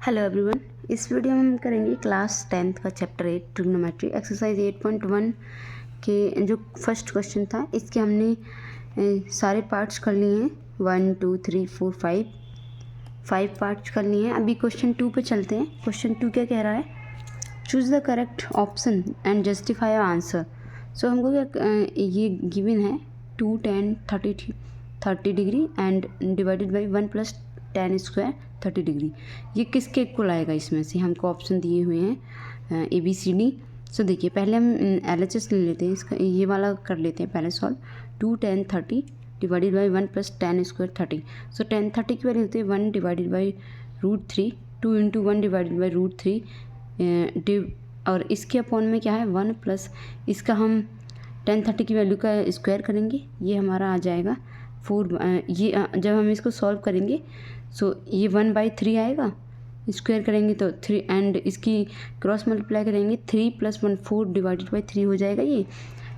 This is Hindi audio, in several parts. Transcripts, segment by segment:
Hello everyone. इस वीडियो में हम करेंगे क्लास 10th का चैप्टर 8 ट्रिग्नोमेट्री एक्सरसाइज 8.1 के जो फर्स्ट क्वेश्चन था इसके हमने सारे पार्ट्स कर लिए हैं। 1 2 3 4 5 पार्ट्स कर लिए हैं। अभी क्वेश्चन 2 पे चलते हैं। क्वेश्चन 2 क्या कह रहा है? Choose the correct option and justify answer. So हमको क्या ये गिवन है 2 10 30 degree and divided by 1 + tan square 30 degree. ये किसके इक्वल आएगा? इसमें से हमको ऑप्शन दिए हुए हैं ABCD। सो देखिए पहले हम LHS ले लेते हैं। इसका ये वाला कर लेते हैं पहले solve. 2 10 30 divided by 1 + tan square 30। So tan 30 की वैल्यू होती है 1 डिवाइडेड बाई √3, 2 × 1 डिवाइडेड बाई √3 और इसके अपॉन में क्या है 1 प्लस इसका हम tan 30 की वैल्यू का स्क्वायर करेंगे। ये हमारा आ जाएगा 4। ये जब हम इसको सॉल्व करेंगे सो ये 1/3 आएगा। स्क्वायर करेंगे तो 3 एंड इसकी क्रॉस मल्टीप्लाई करेंगे 3 + 1 4 डिवाइडेड बाई 3 हो जाएगा ये।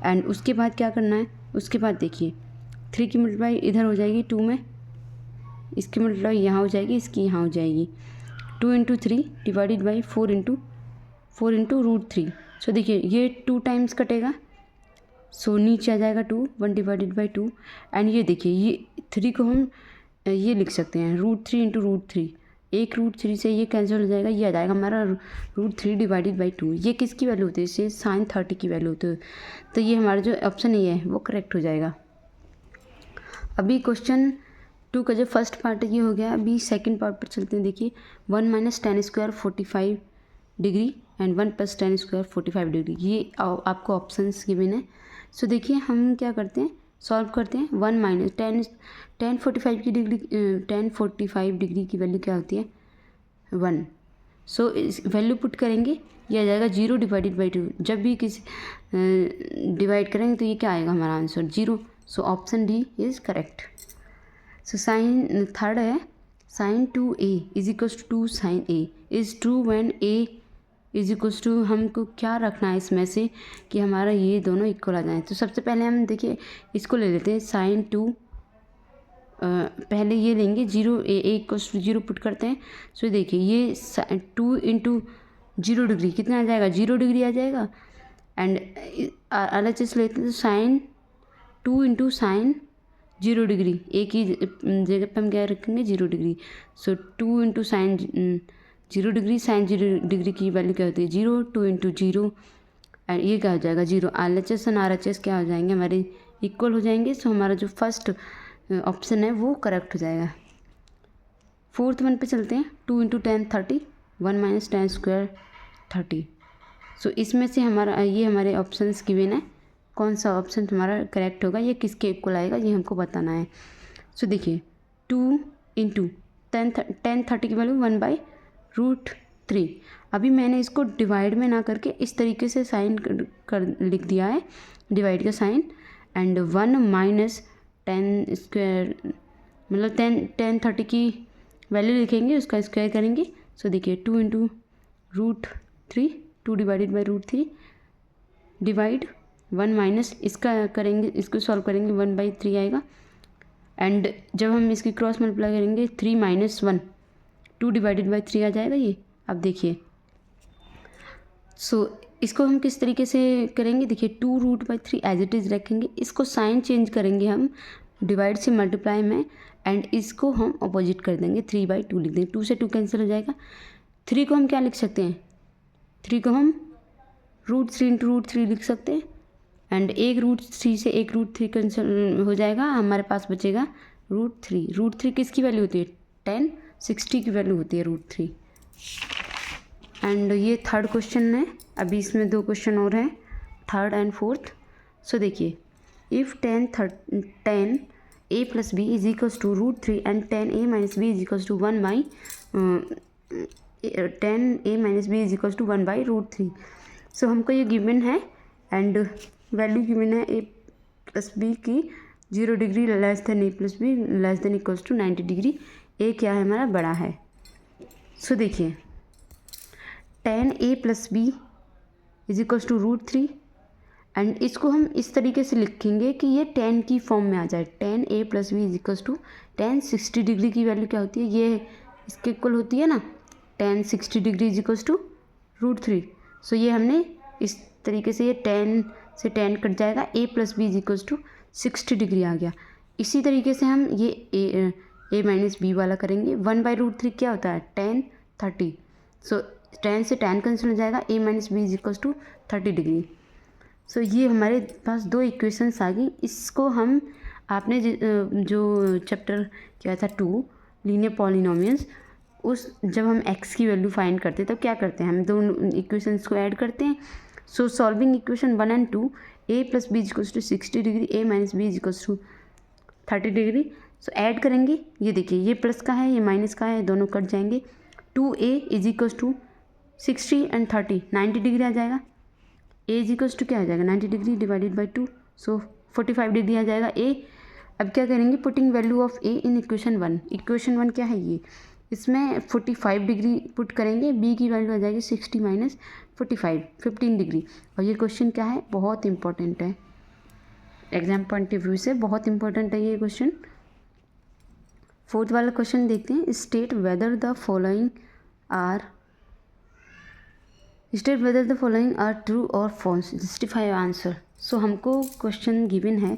एंड उसके बाद क्या करना है? उसके बाद देखिए 3 की मल्टीप्लाई इधर हो जाएगी 2 में, इसकी मल्टीप्लाई यहाँ हो जाएगी, इसकी यहाँ हो जाएगी। 2 × 3 डिवाइडेड बाई 4 × √3। सो देखिए ये 2 टाइम्स कटेगा। सो नीचे आ जाएगा 2 1 डिवाइडेड बाई 2। एंड ये देखिए ये 3 को हम ये लिख सकते हैं √3 × √3। एक √3 से ये कैंसिल हो जाएगा, ये आ जाएगा हमारा √3 डिवाइडेड बाई 2। ये किसकी वैल्यू होती है? इससे sin 30 की वैल्यू होती है। तो ये हमारा जो ऑप्शन ये है वो करेक्ट हो जाएगा। अभी क्वेश्चन 2 का जो फर्स्ट पार्ट ये हो गया। अभी सेकंड पार्ट पर चलते हैं। देखिए 1 - tan square 45 degree and 1 + tan square 45 degree. ये आपको ऑप्शंस गिवन है। सो देखिए हम क्या करते हैं, सॉल्व करते हैं। 1 - tan 45 की डिग्री tan 45 डिग्री की वैल्यू क्या होती है 1। सो इस वैल्यू पुट करेंगे, ये आ जाएगा 0 डिवाइडेड बाई 2। जब भी किसी डिवाइड करेंगे तो ये क्या आएगा हमारा answer 0। So option D is correct. So sine third है sin 2a = 2 sin a is true when a = हमको क्या रखना है इसमें से कि हमारा ये दोनों इक्वल आ जाए। तो सबसे पहले हम देखिए इसको ले लेते हैं sin 2। पहले ये लेंगे 0 a = 0 पुट करते हैं। सो देखिए ये 2 × 0 डिग्री कितना आ जाएगा 0 डिग्री आ जाएगा। एंड LHS लेते हैं तो sin 2 × sin 0 डिग्री, एक ही जगह पे हम क्या रखेंगे 0 डिग्री। सो 2 × sin 0 डिग्री, sin 0 डिग्री की वैल्यू क्या होती है 0, 2 × 0 एंड ये क्या हो जाएगा 0। LHS और RHS क्या हो जाएंगे हमारे इक्वल हो जाएंगे। सो हमारा जो फर्स्ट ऑप्शन है वो करेक्ट हो जाएगा। फोर्थ वन पे चलते हैं। 2 × tan 30 1 - tan स्क्वायर 30। सो इसमें से हमारा ये हमारे ऑप्शंस गिवन है। कौन सा ऑप्शन हमारा करेक्ट होगा, ये किसके इक्वल आएगा ये हमको बताना है। सो देखिए 2 × tan 30 की वैल्यू 1/√3। अभी मैंने इसको डिवाइड में ना करके इस तरीके से साइन कर लिख दिया है, डिवाइड का साइन। एंड 1 - tan स्क्वायर मतलब tan 30 की वैल्यू लिखेंगे, उसका स्क्वायर करेंगे। सो देखिए 2 × √3 2 डिवाइडेड बाई √3 डिवाइड 1 - इसका करेंगे, इसको सॉल्व करेंगे 1/3 आएगा। एंड जब हम इसकी क्रॉस मल्टीप्लाई करेंगे 3 - 1 2 डिवाइडेड बाई 3 आ जाएगा ये। अब देखिए सो इसको हम किस तरीके से करेंगे, देखिए 2√3 एज इट इज़ रखेंगे, इसको साइन चेंज करेंगे हम डिवाइड से मल्टीप्लाई में एंड इसको हम अपोजिट कर देंगे 3/2 लिख देंगे। 2 से 2 कैंसिल हो जाएगा। 3 को हम क्या लिख सकते हैं, 3 को हम √3 × √3 लिख सकते हैं। एंड एक √3 से एक √3 कैंसिल हो जाएगा, हमारे पास बचेगा √3। √3 किसकी वैल्यू होती है 10 60 की वैल्यू होती है √3। एंड ये थर्ड क्वेश्चन है। अभी इसमें 2 क्वेश्चन और हैं, थर्ड एंड फोर्थ। सो देखिए if tan a + b = √3 and tan a - b = 1/√3। So हमको ये गिवन है एंड वैल्यू गिवन है a + b की 0 degree less than a + b less than = 90 degree. a क्या है हमारा बड़ा है। सो देखिए tan a + b = √3 एंड इसको हम इस तरीके से लिखेंगे कि ये tan की फॉर्म में आ जाए। tan a + b = tan 60 degree की वैल्यू क्या होती है, ये इसके इक्वल होती है ना tan 60 degree is equals to √3। So ये हमने इस तरीके से, ये tan से tan कट जाएगा, a plus B is equals to 60 degree आ गया। इसी तरीके से हम ये a माइनस बी वाला करेंगे। 1/√3 क्या होता है, tan 30। सो tan से tan कैंसिल हो जाएगा, a minus B is equals to 30 degree. So ये हमारे पास दो इक्वेशंस आ गई। इसको हम आपने जो चैप्टर किया था 2 लीनियर पॉलिनोमियल्स, उस जब हम x की वैल्यू फाइंड करते हैं तो क्या करते हैं, हम दोनों इक्वेशंस को ऐड करते हैं। So solving equation 1 and 2, a plus B is equals to 60 degree, a minus B is equals to 30 degree. So add करेंगे, ये देखिए ये प्लस का है ये माइनस का है, दोनों कट जाएंगे। 2a is equals to 60 and 30 90 degree आ जाएगा। a इज इक्वल्स टू क्या आ जाएगा, 90 degree divided by 2, so 45 degree आ जाएगा a। अब क्या करेंगे, putting value of a in equation 1। Equation 1 क्या है ये, इसमें 45 डिग्री पुट करेंगे, b की वैल्यू आ जाएगी 60 माइनस 45 15 डिग्री। और ये क्वेश्चन क्या है, बहुत इंपॉर्टेंट है, एग्जाम पॉइंट ऑफ व्यू से बहुत इंपॉर्टेंट है ये क्वेश्चन। फोर्थ वाला क्वेश्चन देखते हैं। State whether the following are true और फॉल्स, जस्टिफाई आंसर। सो हमको क्वेश्चन गिवन है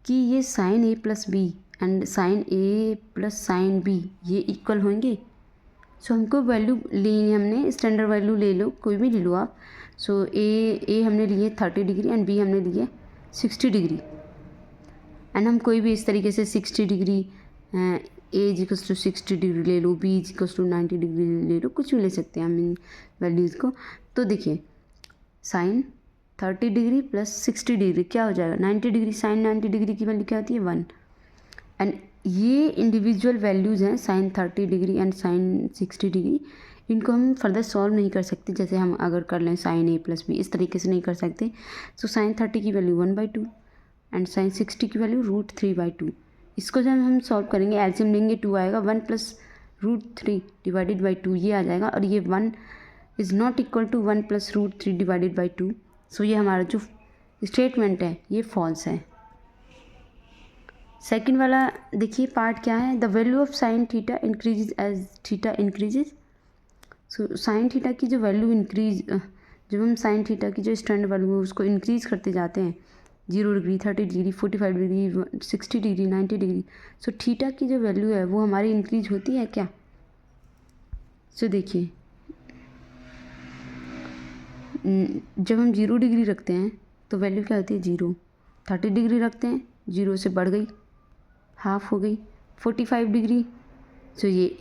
कि ये sine a plus B and sine a plus sine B ये इक्वल होंगे। सो हमको वैल्यू लेनी, हमने स्टैंडर्ड वैल्यू ले लो, कोई भी ले लो आप। सो a हमने लिए 30 डिग्री एंड b हमने लिए 60 डिग्री। एंड हम कोई भी इस तरीके से 60 degree a is equals to 60 degree ले लो, b is equals to 90 degree ले लो, कुछ भी ले सकते हैं हम इन वैल्यूज़ को। तो देखिए साइन 30 डिग्री प्लस 60 डिग्री क्या हो जाएगा, 90 डिग्री। साइन 90 डिग्री की वैल्यू क्या होती है, 1। एंड ये इंडिविजुअल वैल्यूज़ हैं, sine 30 degree and sine 60 degree. इनको हम फर्दर सॉल्व नहीं कर सकते, जैसे हम अगर कर लें साइन a प्लस बी, इस तरीके से नहीं कर सकते। सो साइन 30 की वैल्यू 1/2 एंड साइन 60 की वैल्यू √3/2। इसको जब हम सॉल्व करेंगे, एलसीएम लेंगे 2 आएगा, 1 प्लस √3 डिवाइडेड बाई 2 ये आ जाएगा। और ये 1 is not equal to 1 plus √3 divided by 2। So ये हमारा जो स्टेटमेंट है ये फॉल्स है। सेकंड वाला देखिए पार्ट क्या है, the value of sine theta increases as theta increases. So sine theta की जो वैल्यू इंक्रीज, जब हम साइन थीटा की जो स्टैंडर्ड वैल्यू है उसको इंक्रीज करते जाते हैं, 0 degree 30 degree 45 degree 60 degree 90 degree, so theta की जो वैल्यू है वो हमारी इंक्रीज होती है क्या। सो देखिए जब हम 0 डिग्री रखते हैं तो वैल्यू क्या होती है 0, 30 डिग्री रखते हैं 0 से बढ़ गई, हाफ हो गई। 45 डिग्री सो ये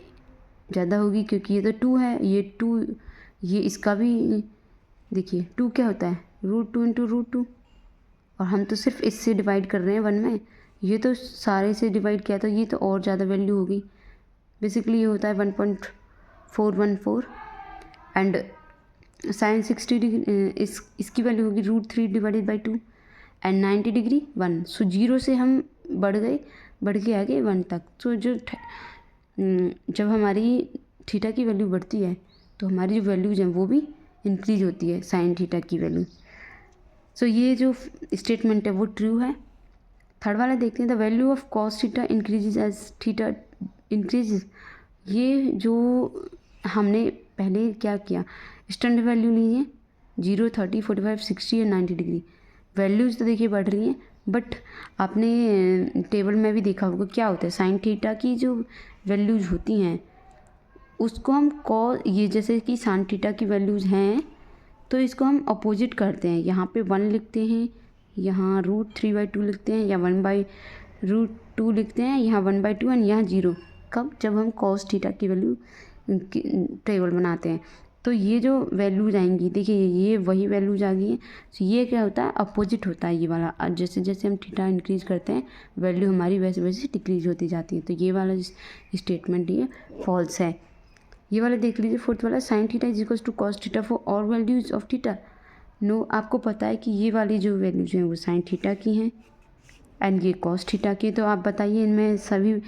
ज़्यादा होगी क्योंकि ये तो 2 है, ये 2, ये इसका भी देखिए 2 क्या होता है, √2 इंटू √2। और हम तो सिर्फ इससे डिवाइड कर रहे हैं 1 में, ये तो सारे से डिवाइड किया तो ये तो और ज़्यादा वैल्यू होगी। बेसिकली ये होता है 1.414 एंड साइन 60 डिग्री इसकी वैल्यू होगी √3 डिवाइडेड बाई 2 एंड 90 डिग्री 1। सो 0 से हम बढ़ के आगे 1 तक। सो जब हमारी थीटा की वैल्यू बढ़ती है तो हमारी जो वैल्यूज हैं वो भी इंक्रीज होती है साइन थीटा की वैल्यू। सो ये जो स्टेटमेंट है वो ट्रू है। थर्ड वाला देखते हैं, the value of cos theta increases as theta increases. ये जो हमने पहले क्या किया, स्टैंडर्ड वैल्यू ली है 0, 30, 45, 60 या 90 डिग्री। वैल्यूज़ तो देखिए बढ़ रही हैं, बट आपने टेबल में भी देखा होगा क्या होता है, साइन थीटा की जो वैल्यूज़ होती हैं उसको हम ये जैसे कि साइन थीटा की वैल्यूज़ हैं तो इसको हम अपोजिट करते हैं, यहाँ पे 1 लिखते हैं, यहाँ √3/2 लिखते हैं, या 1/√2 लिखते हैं, यहाँ 1/2 एंड यहाँ 0। कब, जब हम कॉस थीटा की वैल्यू टेबल बनाते हैं तो ये जो वैल्यूज आएंगी देखिए ये वही वैल्यूज आ गई हैं। तो ये क्या होता है, अपोजिट होता है ये वाला। जैसे जैसे हम थीटा इंक्रीज करते हैं वैल्यू हमारी वैसे वैसे डिक्रीज होती जाती है। तो ये वाला स्टेटमेंट ये फॉल्स है। ये वाला देख लीजिए फोर्थ वाला, sine theta is equals to cos theta for all values of theta. No, आपको पता है कि ये वाली जो वैल्यूज हैं वो साइन थीटा की हैं एंड ये कॉस थीटा की। तो आप बताइए इनमें सभी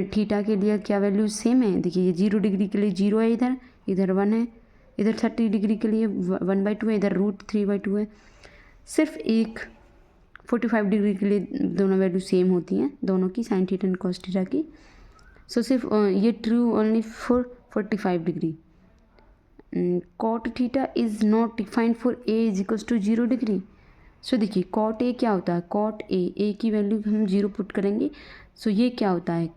थीटा के लिए क्या वैल्यूज सेम है। देखिए ये 0 डिग्री के लिए 0 है, इधर 1 है, इधर 30 डिग्री के लिए 1/2 है, इधर √3/2 है। सिर्फ एक 45 डिग्री के लिए दोनों वैल्यू सेम होती हैं, दोनों की, sine theta and cos theta की। सो सिर्फ ये true only for 45 degree. Cot theta is not defined for A is equals to 0 degree. So देखिए कॉट ए क्या होता है, कॉट ए की वैल्यू हम 0 पुट करेंगे। सो ये क्या होता है,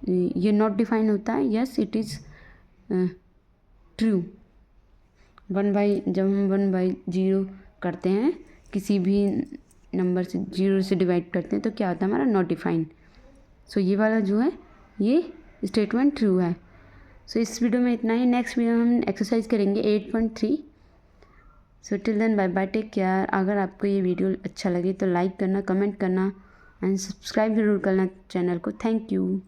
ये नॉट डिफाइन होता है, यस इट इज़ ट्रू। जब हम 1/0 करते हैं, किसी भी नंबर से 0 से डिवाइड करते हैं, तो क्या होता है हमारा नॉट डिफाइन। सो ये वाला जो है ये स्टेटमेंट ट्रू है। सो इस वीडियो में इतना ही। नेक्स्ट वीडियो में हम एक्सरसाइज करेंगे 8.3। So till then bye bye, take care. अगर आपको ये वीडियो अच्छा लगे तो लाइक करना, कमेंट करना एंड सब्सक्राइब ज़रूर करना चैनल को। Thank you.